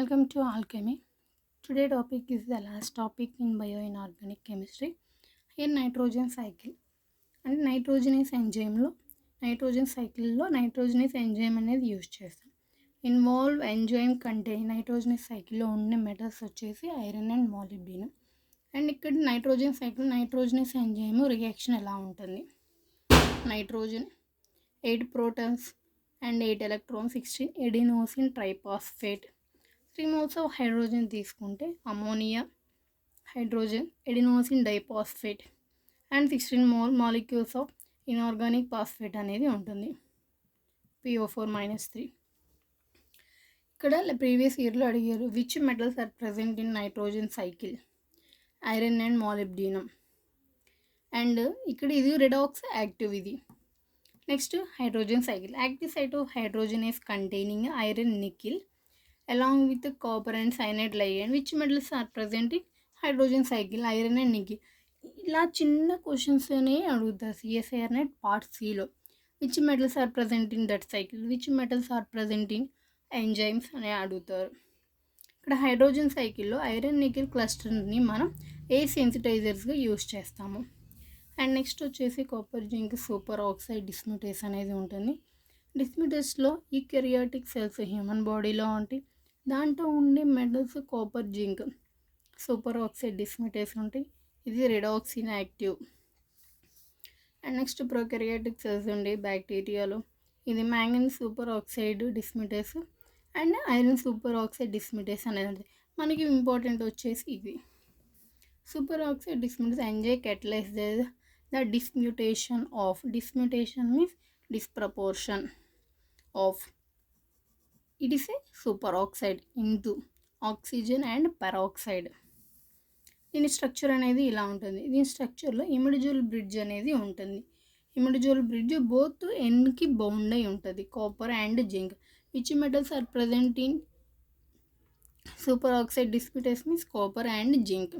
Welcome to Alchemy. Today topic is the last topic in bioinorganic chemistry. Here nitrogen cycle. And nitrogenase enzyme లో nitrogen సైకిల్లో nitrogenase enzyme అనేది use చేస్తాం. Involve enzyme కంటే nitrogenase సైకిల్లో ఉండే metals వచ్చేసి iron and molybdenum. And ఇక్కడ nitrogen cycle nitrogenase enzyme reaction ఎలా ఉంటుంది? Nitrogen 8 protons and 8 electrons 16 adenosine triphosphate 3 moles of hydrogen తీసుకుంటే ammonia hydrogen adenosine diphosphate and 16 molecules of inorganic phosphate అనేది ఉంటుంది. PO4-3. ఇక్కడ ప్రీవియస్ ఇయర్లో అడిగారు which metals are present in nitrogen cycle? Iron and molybdenum. And ఇక్కడ ఇది redox active. ఇది next hydrogen cycle. Active site of hydrogen is containing iron nickel along with the copper and cyanide ligand. Which metals are present in hydrogen cycle? Iron and nickel. ఇలా చిన్న క్వశ్చన్స్నే అడుగుతారు CSIR NET part సిలో. Which metals are present in that cycle, which metals are present in enzymes అని అడుగుతారు. ఇక్కడ hydrogen సైకిల్లో iron nickel క్లస్టర్ని మనం ఏ సెన్సిటైజర్స్గా యూజ్ చేస్తాము. అండ్ నెక్స్ట్ వచ్చేసి copper zinc superoxide dismutase అనేది ఉంటుంది. డిస్మ్యూటేస్లో ఈ కెరియాటిక్ సెల్స్ హ్యూమన్ బాడీలో ఉంటాయి. దాంట్లో ఉండే metals copper zinc superoxide dismutase ఉంటాయి. ఇది redox inactive. And next prokaryotic cells ఉండే బ్యాక్టీరియాలో ఇది manganese superoxide dismutase and iron superoxide dismutase అనేది ఉంటుంది. మనకి ఇంపార్టెంట్ వచ్చేసి ఇది superoxide dismutase enzyme catalyze the dismutation means disproportion of it is a superoxide into oxygen and peroxide. దీని structure అనేది ఇలా ఉంటుంది. దీని స్ట్రక్చర్లో ఇమిడిజోల్ బ్రిడ్జ్ అనేది ఉంటుంది. ఇమిడిజోల్ బ్రిడ్జ్ బోత్ ఎన్కి బౌండ్ అయి ఉంటుంది. Copper and zinc. Which metals are present in superoxide dismutase means copper and zinc.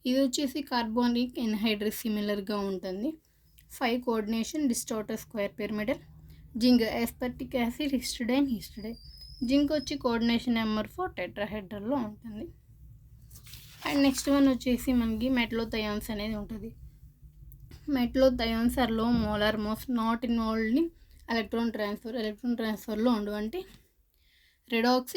ఇది వచ్చేసి కార్బోనిక్ ఎన్హైడ్రస్ సిమిలర్గా ఉంటుంది. 5 coordination distorted square pyramidal. Zinc aspartic acid histidine. Zinc వచ్చి కోఆర్డినేషన్ నెంబర్ 4 టెట్రాహెడ్రల్లో ఉంటుంది. అండ్ నెక్స్ట్ వన్ వచ్చేసి మనకి metallothioneins అనేది ఉంటుంది. Metallothioneins are low molar most not involved in electron ట్రాన్స్ఫర్లో ఉండవు. అంటే రిడాక్స్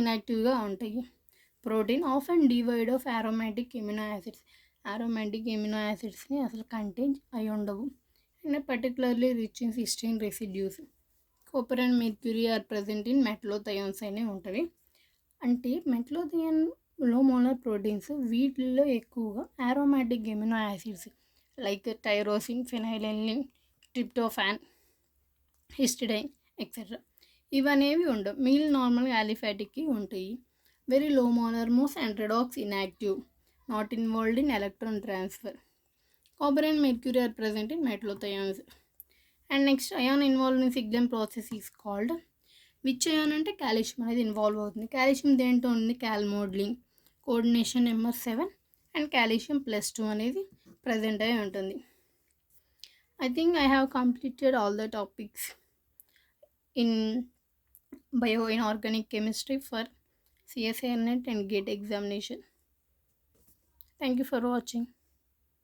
ఇన్యాక్టివ్గా ఉంటాయి. Protein of and devoid of aromatic amino యాసిడ్స్ని అసలు కంటైన్ అయి ఉండవు. And particularly rich in cysteine residues. Copper and mercury are present in metallothioneins అనేవి ఉంటుంది. అంటే మెటలోథయాన్లో మోలార్ ప్రోటీన్స్ వీటిల్లో ఎక్కువగా aromatic amino acids like tyrosine, phenylalanine, tryptophan, histidine etcetera ఇవనేవి ఉండవు. మీల్ నార్మల్గా అలిఫాటిక్కి ఉంటాయి. Very low molar mass and redox inactive, not involved in electron transfer. Copper and mercury are present in metallothioneins. And next ion involved in signal process is called. Which ion అంటే calcium అనేది involve అవుతుంది. Calcium దేంట్లో ఉంది? Calmodulin coordination number 7 and calcium +2 అనేది present అయి ఉంటుంది. I think I have completed all the topics in bioinorganic chemistry for CSIR NET and GATE examination. Thank you for watching.